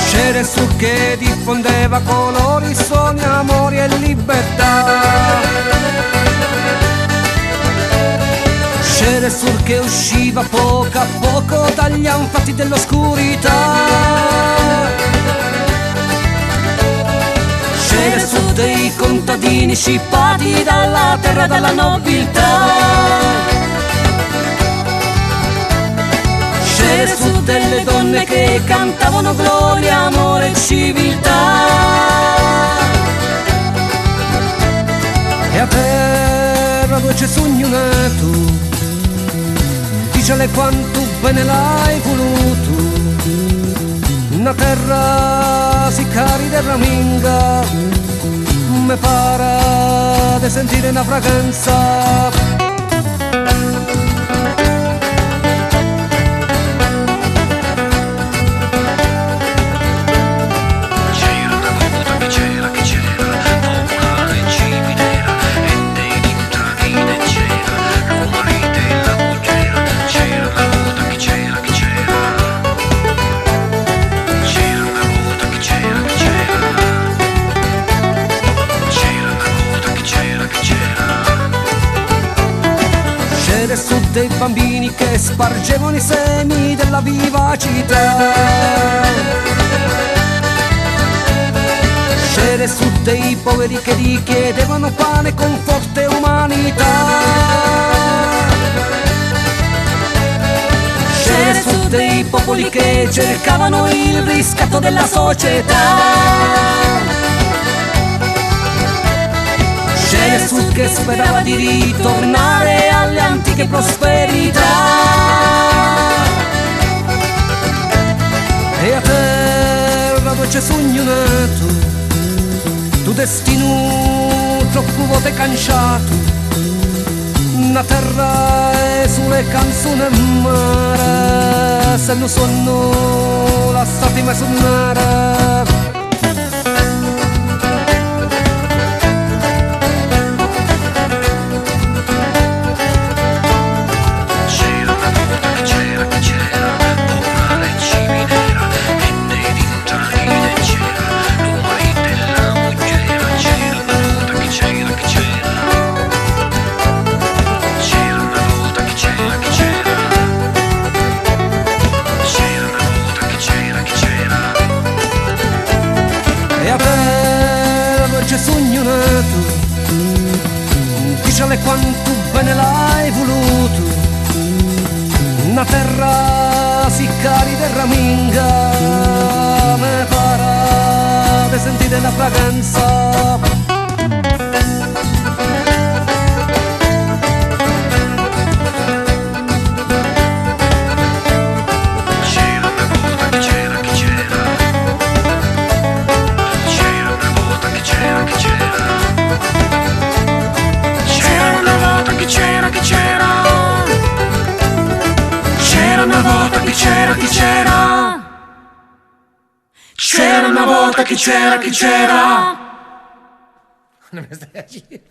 C'era su che diffondeva colori, suoni, amori e libertà. C'era sul che usciva poco a poco dagli anfratti dell'oscurità. C'era su dei contadini scippati dalla terra, dalla nobiltà. C'era su delle donne che cantavano gloria, amore e civiltà. E a terra dove c'è sogno nato, dicele quanto bene l'hai voluto. Una terra si carida e raminga, me pare di sentire una fragranza. Su dei bambini che spargevano i semi della vivacità. C'era su dei poveri che gli chiedevano pane con forte umanità. C'era su dei popoli che cercavano il riscatto della società. C'era su che sperava di ritornare alle antiche prosperità. E a terra dove c'è sogno nato, tu destino troppo volte canciato. Una terra è sulle canzoni e mare, se non sono lasciati mai suonare. C'è sogno nato, dicele quanto bene l'hai voluto. Una terra si carida e raminga, me pare di sentire la fragranza. C'era una volta chi c'era, chi c'era. Non mi stai a dire.